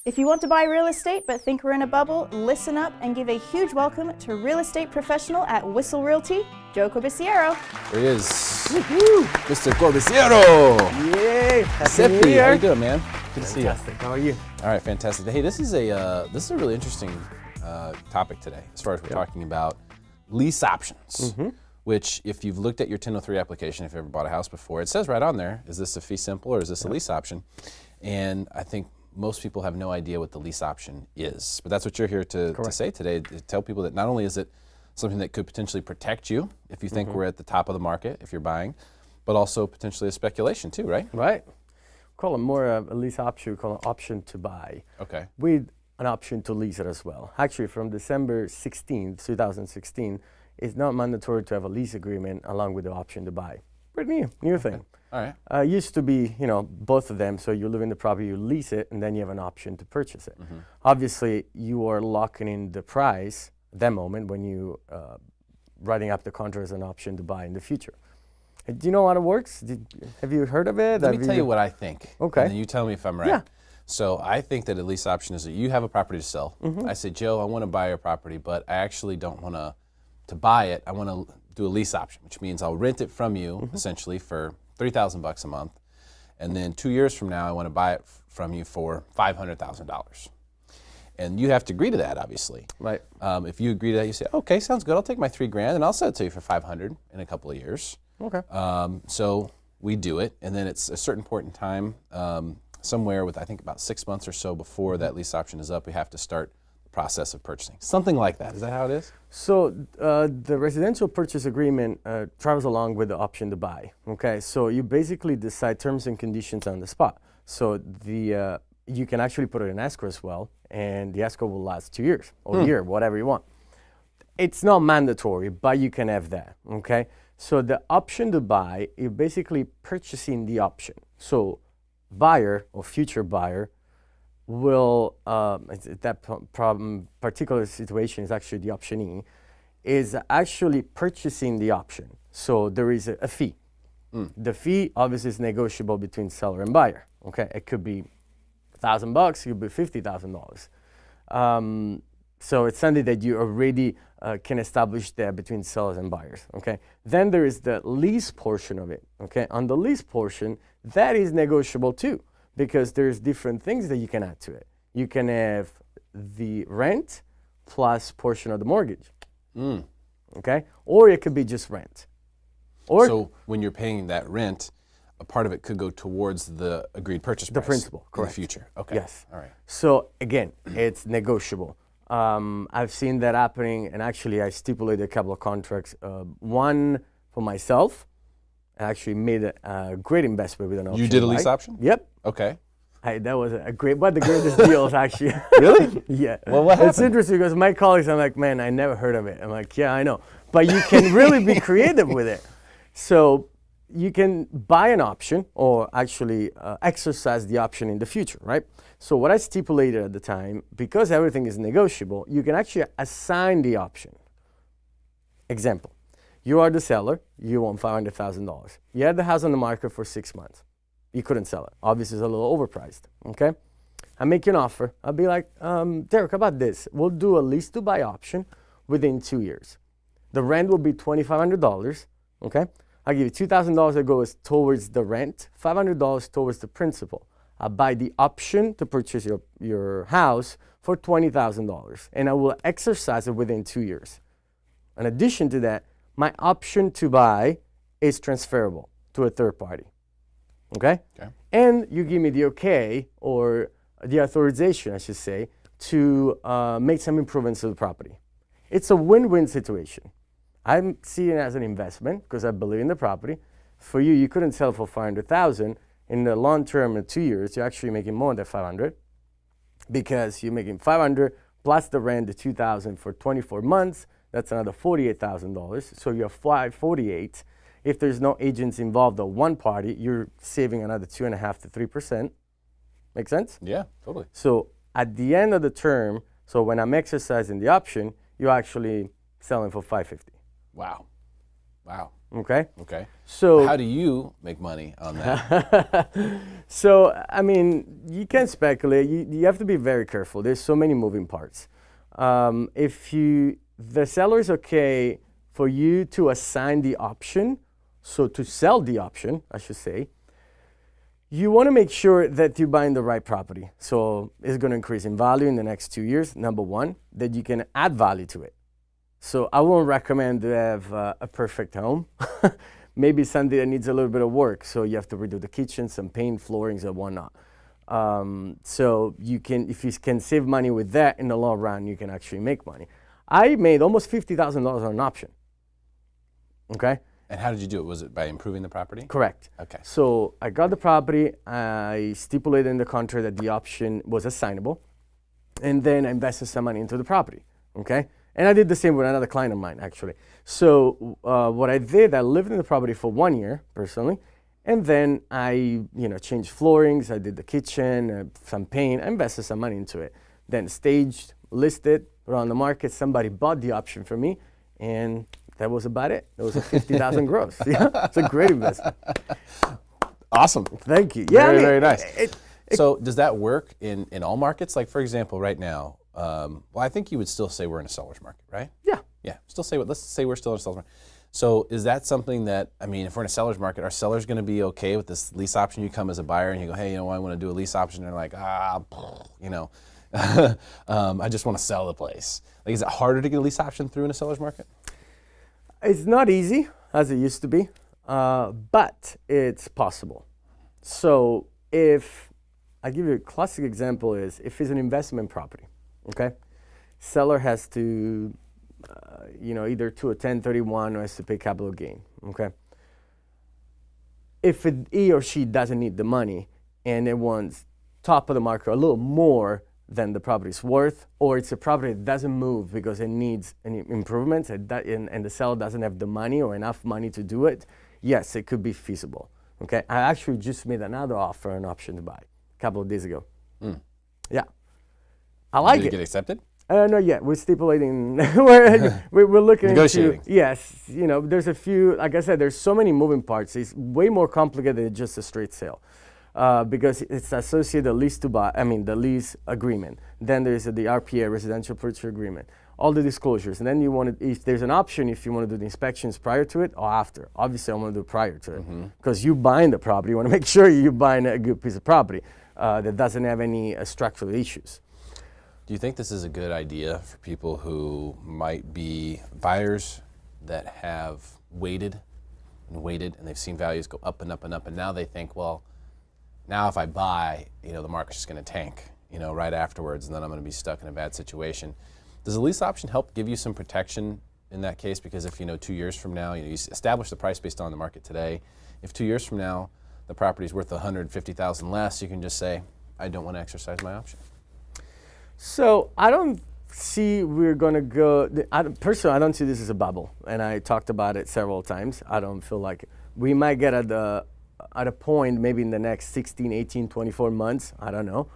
If you want to buy real estate but think we're in a bubble, listen up and give a huge welcome to real estate professional at Whissel Realty, Joe Corbisiero. There he is. Woo-hoo. Mr. Corbisiero. Yay! Happy New Sippy, Year. how you doing, man? Good to see you. Fantastic. How are you? All right, fantastic. Hey, this is a really interesting topic today, as far as we're talking about lease options. Which, if you've looked at your 1003 application, if you've ever bought a house before, it says right on there, is this a fee simple or is this a lease option? And I think most people have no idea what the lease option is. But that's what you're here to say today, to tell people that not only is it something that could potentially protect you if you think we're at the top of the market, if you're buying, but also potentially a speculation too, right? Right. Call it more a lease option, we call it option to buy. Okay. With an option to lease it as well. Actually, from December 16th, 2016, it's not mandatory to have a lease agreement along with the option to buy. Pretty new thing. Okay. All right. Used to be, both of them. So you live in the property, you lease it, and then you have an option to purchase it. Obviously, you are locking in the price at that moment when you writing up the contract as an option to buy in the future. Do you know how it works? Have you heard of it? Let me tell you what I think. Okay. And then you tell me if I'm right. Yeah. So I think that a lease option is that you have a property to sell. I say, Joe, I want to buy your property, but I actually don't want to buy it. I want to do a lease option, which means I'll rent it from you essentially for $3,000 a month, and then 2 years from now I want to buy it from you for $500,000. And you have to agree to that, obviously. Right. If you agree to that, you say, okay, sounds good. I'll take my $3,000 and I'll sell it to you for $500 in a couple of years. Okay. So we do it, and then it's a certain point in time, somewhere with I think about 6 months or so before that lease option is up, we have to start the process of purchasing. Something like that. Is that how it is? So the residential purchase agreement travels along with the option to buy. Okay, so you basically decide terms and conditions on the spot. So you can actually put it in escrow as well, and the escrow will last 2 years or a year, whatever you want. It's not mandatory, but you can have that. Okay, so the option to buy, you're basically purchasing the option. So buyer or future buyer will, that particular situation is actually the optionee, is actually purchasing the option. So there is a fee. The fee obviously is negotiable between seller and buyer. Okay, it could be $1,000, it could be $50,000. So it's something that you already can establish there between sellers and buyers. Okay, then there is the lease portion of it. Okay, on the lease portion, that is negotiable too, because there's different things that you can add to it. You can have the rent plus portion of the mortgage. Okay, or it could be just rent. Or so when you're paying that rent, a part of it could go towards the agreed purchase price. The principal, correct. In the future. Okay. Yes. All right. So again, it's negotiable. I've seen that happening, and actually I stipulated a couple of contracts. One for myself. I actually made a great investment with an option. You did a lease option? Yep. Okay. That was a great, one of the greatest deals actually. Really? Yeah. Well, what happened? It's interesting because my colleagues, I'm like, man, I never heard of it. I'm like, yeah, I know. But you can really be creative with it. So you can buy an option or actually exercise the option in the future, right? So what I stipulated at the time, because everything is negotiable, you can actually assign the option. Example, you are the seller, you want $500,000. You had the house on the market for 6 months. You couldn't sell it. Obviously, it's a little overpriced, okay? I make you an offer. I'll be like, Derek, how about this? We'll do a lease to buy option within 2 years. The rent will be $2,500, okay? I'll give you $2,000 that goes towards the rent, $500 towards the principal. I'll buy the option to purchase your house for $20,000, and I will exercise it within 2 years. In addition to that, my option to buy is transferable to a third party, okay? And you give me the okay, or the authorization, I should say, to make some improvements to the property. It's a win-win situation. I'm seeing it as an investment because I believe in the property. For you, you couldn't sell for $500,000. In the long term, in 2 years, you're actually making more than $500 because you're making $500 plus the rent, the $2,000 for 24 months. That's another $48,000. So you have $548,000. If there's no agents involved or one party, you're saving another 2.5% to 3%. Make sense? Yeah, totally. So at the end of the term, so when I'm exercising the option, you're actually selling for $550,000. Wow. Wow. Okay. Okay. So how do you make money on that? So, I mean, you can speculate. You have to be very careful. There's so many moving parts. If the seller is okay for you to assign the option, so to sell the option, I should say, you want to make sure that you're buying the right property. So it's going to increase in value in the next 2 years, number one, that you can add value to it. So I won't recommend to have a perfect home. Maybe something that needs a little bit of work. So you have to redo the kitchen, some paint, floorings, and whatnot. So you can, if you can save money with that in the long run, you can actually make money. I made almost $50,000 on an option. Okay. And how did you do it? Was it by improving the property? Correct. Okay. So I got the property. I stipulated in the contract that the option was assignable, and then I invested some money into the property. Okay. And I did the same with another client of mine, actually. So what I did, I lived in the property for 1 year, personally, and then I, changed floorings. I did the kitchen, some paint. I invested some money into it. Then staged, listed, put on the market. Somebody bought the option for me, and that was about it. It was a 50,000 gross. Yeah, it's a great investment. Awesome. Thank you. Yeah, very nice. So does that work in all markets? Like, for example, right now, well, I think you would still say we're in a seller's market, right? Yeah. Yeah. Let's say we're still in a seller's market. So is that something that, I mean, if we're in a seller's market, are sellers going to be okay with this lease option? You come as a buyer and you go, hey, I want to do a lease option. And they're like, I just want to sell the place. Like, is it harder to get a lease option through in a seller's market? It's not easy as it used to be, but it's possible. So I give you a classic example is if it's an investment property, okay? Seller has to, either to a 1031 or has to pay capital gain, okay? If he or she doesn't need the money and it wants top of the market a little more than the property's worth, or it's a property that doesn't move because it needs any improvements and the seller doesn't have the money or enough money to do it, yes, it could be feasible, okay? I actually just made another offer, an option to buy, a couple of days ago. Yeah. I like it. Did it get accepted? Not yet. We're stipulating. we're looking negotiating. Into, yes, there's a few. Like I said, there's so many moving parts. It's way more complicated than just a straight sale, because it's associated the lease agreement. Then there's the RPA, residential purchase agreement, all the disclosures, and then if there's an option, if you want to do the inspections prior to it or after. Obviously, I want to do prior to it because you buying the property, you want to make sure you're buying a good piece of property that doesn't have any structural issues. Do you think this is a good idea for people who might be buyers that have waited and they've seen values go up and up and up, and now they think, well, now if I buy, the market's just going to tank, right afterwards, and then I'm going to be stuck in a bad situation. Does a lease option help give you some protection in that case? Because if 2 years from now, you establish the price based on the market today. If 2 years from now the property's worth $150,000 less, you can just say, I don't want to exercise my option. So I don't see we're going to go, personally, I don't see this as a bubble. And I talked about it several times. I don't feel like we might get at a point maybe in the next 16, 18, 24 months, I don't know,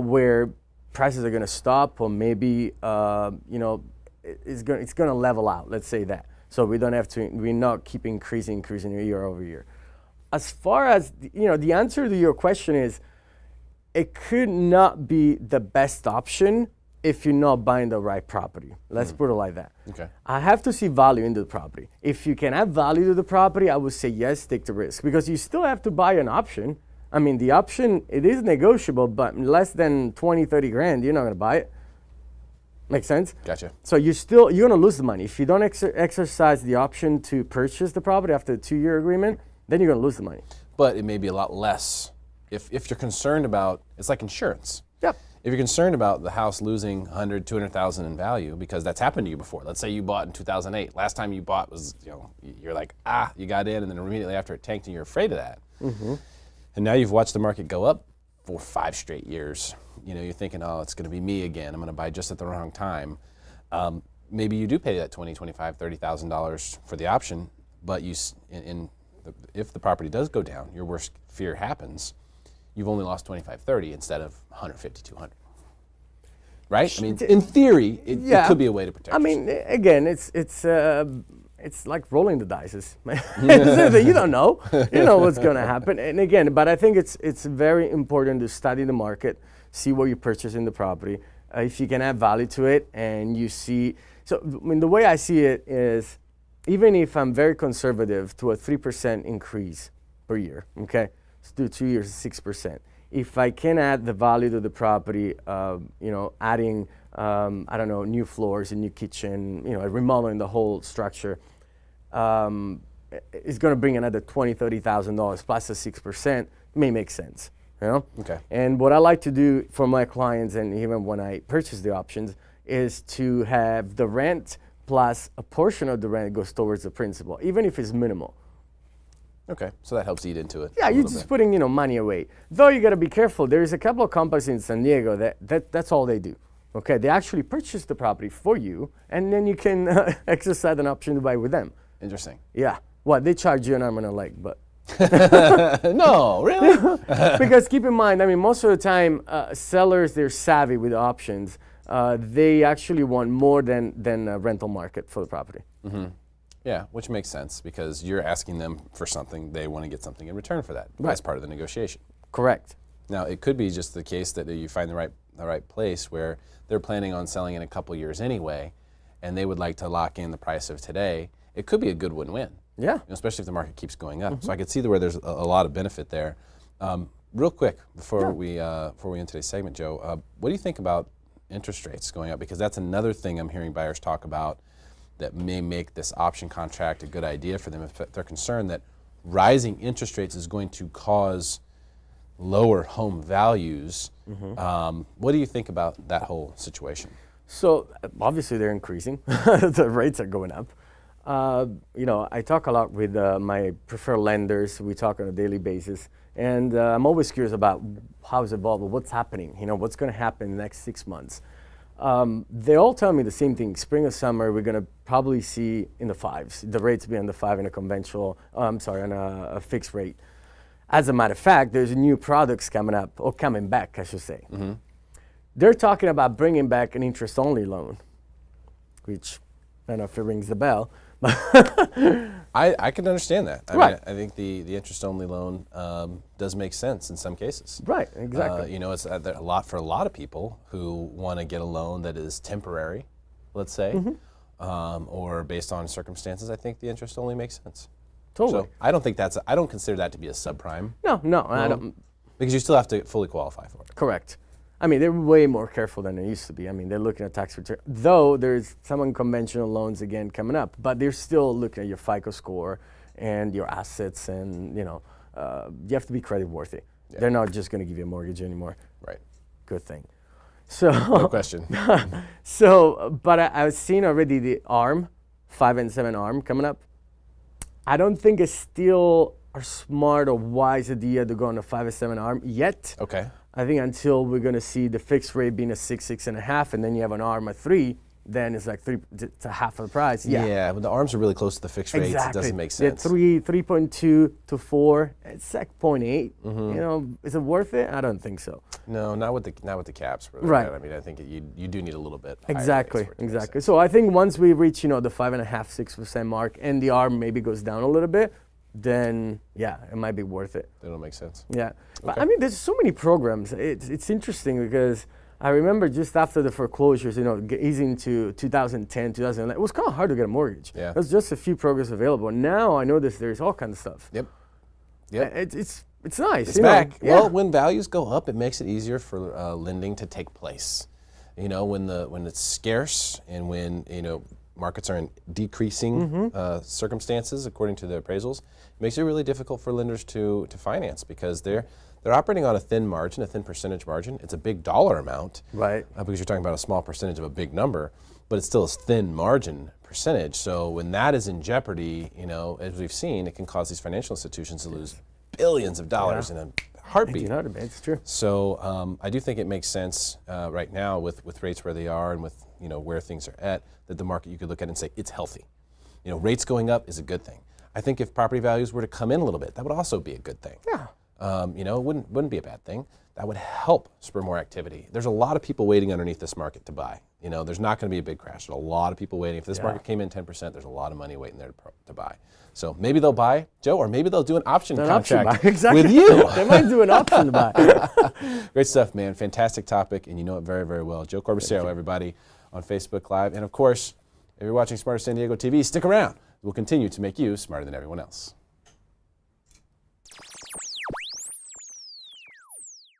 where prices are going to stop, or maybe, it's going to level out, let's say that. So we're not keep increasing year over year. As far as, the answer to your question is, it could not be the best option if you're not buying the right property. Let's put it like that. Okay. I have to see value in the property. If you can add value to the property, I would say yes, take the risk, because you still have to buy an option. I mean, the option, it is negotiable, but less than 20, 30 grand, you're not going to buy it. Make sense? Gotcha. So you're going to lose the money. If you don't exercise the option to purchase the property after a 2-year agreement, then you're going to lose the money. But it may be a lot less. If you're concerned about, it's like insurance. Yep. If you're concerned about the house losing 100, 200,000 in value, because that's happened to you before. Let's say you bought in 2008. Last time you bought was, you're like, you got in, and then immediately after it tanked, and you're afraid of that. Mm-hmm. And now you've watched the market go up for 5 straight years. You're thinking, oh, it's going to be me again. I'm going to buy just at the wrong time. Maybe you do pay that $20,000, $25,000, $30,000 for the option, but if the property does go down, your worst fear happens, you've only lost 25, 30 instead of 150, 200. Right? I mean, in theory, it could be a way to protect yourself. I mean, again, it's it's like rolling the dice. You don't know. You know what's going to happen. And again, but I think it's very important to study the market, see what you purchase in the property, if you can add value to it, and you see. So I mean, the way I see it is, even if I'm very conservative to a 3% increase per year, okay, let's do 2 years, 6%. If I can add the value to the property, adding, I don't know, new floors, a new kitchen, remodeling the whole structure, it's going to bring another $20,000, $30,000 plus the 6%, may make sense, Okay. And what I like to do for my clients, and even when I purchase the options, is to have the rent plus a portion of the rent goes towards the principal, even if it's minimal. Okay, so that helps eat into it. Yeah, you're just putting money away. Though you got to be careful. There's a couple of companies in San Diego that's all they do. Okay, they actually purchase the property for you, and then you can exercise an option to buy with them. Interesting. Yeah. Well, they charge you an arm and a leg, but. No, really? Because keep in mind, I mean, most of the time, sellers, they're savvy with options. They actually want more than a rental market for the property. Mm-hmm. Yeah, which makes sense because you're asking them for something, they want to get something in return for that. Right. As part of the negotiation. Correct. Now, it could be just the case that you find the right place where they're planning on selling in a couple years anyway, and they would like to lock in the price of today. It could be a good win-win. Yeah. Especially if the market keeps going up. Mm-hmm. So I could see where there's a lot of benefit there. Real quick, before we end today's segment, Joe, what do you think about interest rates going up? Because that's another thing I'm hearing buyers talk about that may make this option contract a good idea for them if they're concerned that rising interest rates is going to cause lower home values. Mm-hmm. What do you think about that whole situation? So obviously they're increasing. The rates are going up. I talk a lot with my preferred lenders. We talk on a daily basis. And I'm always curious about how it's evolving, what's happening, what's going to happen in the next 6 months. They all tell me the same thing. Spring or summer, we're going to probably see in the fives. The rates be on the 5 in a conventional, on a fixed rate. As a matter of fact, there's new products coming up, or coming back, I should say. Mm-hmm. They're talking about bringing back an interest-only loan, which I don't know if it rings the bell. I can understand that. Right. I think the interest-only loan does make sense in some cases. Right, exactly. It's a lot for a lot of people who want to get a loan that is temporary, let's say, mm-hmm. Or based on circumstances. I think the interest only makes sense. Totally. So I don't consider that to be a subprime. No, I don't. Because you still have to fully qualify for it. Correct. I mean, they're way more careful than they used to be. I meyou they're looking at tax return. Though there's some unconventional loans again coming up, but they're still looking at your FICO score and your assets, and you have to be credit worthy. Yeah. They're not just going to give you a mortgage anymore. Right. Good thing. So. No question. But I've seen already the ARM, 5 and 7 ARM coming up. I don't think it's still a smart or wise idea to go on a 5 and 7 ARM yet. Okay. I think until we're going to see the fixed rate being a 6, 6.5, and then you have an ARM at 3, then it's like it's a half of the price. Yeah, when the ARMs are really close to the fixed rates, exactly. It doesn't make sense. Yeah, 3.2 to 4, it's like 0.8. Mm-hmm. Is it worth it? I don't think so. No, not with the caps. Really. Right. I mean, I think you do need a little bit. Exactly. So I think once we reach the 5.5, 6% mark, and the ARM maybe goes down a little bit, then it might be worth it. That'll make sense. Yeah, but okay. I mean, there's so many programs. It's interesting because I remember just after the foreclosures, easing to 2010, 2011, it was kind of hard to get a mortgage. Yeah, there's just a few programs available. Now I notice there's all kinds of stuff. Yep. It's nice. It's back. Well, when values go up, it makes it easier for lending to take place. When it's scarce and when markets are in decreasing circumstances according to the appraisals, it makes it really difficult for lenders to finance because they're operating on a thin margin, a thin percentage margin. It's a big dollar amount, right? Because you're talking about a small percentage of a big number, but it's still a thin margin percentage. So when that is in jeopardy, as we've seen, it can cause these financial institutions to lose billions of dollars in a heartbeat. It's true. So I do think it makes sense right now with rates where they are and with where things are at, that the market you could look at and say it's healthy. Rates going up is a good thing. I think if property values were to come in a little bit, that would also be a good thing. Yeah. It wouldn't be a bad thing. That would help spur more activity. There's a lot of people waiting underneath this market to buy. You know, there's not going to be a big crash. There's a lot of people waiting. If this market came in 10%, there's a lot of money waiting there to buy. So maybe they'll buy, Joe, or maybe they'll do an option contract exactly. with you. They might do an option to buy. Great stuff, man. Fantastic topic, and you know it very, very well. Joe Corbisiero, everybody, on Facebook Live. And, of course, if you're watching Smarter San Diego TV, stick around. We'll continue to make you smarter than everyone else.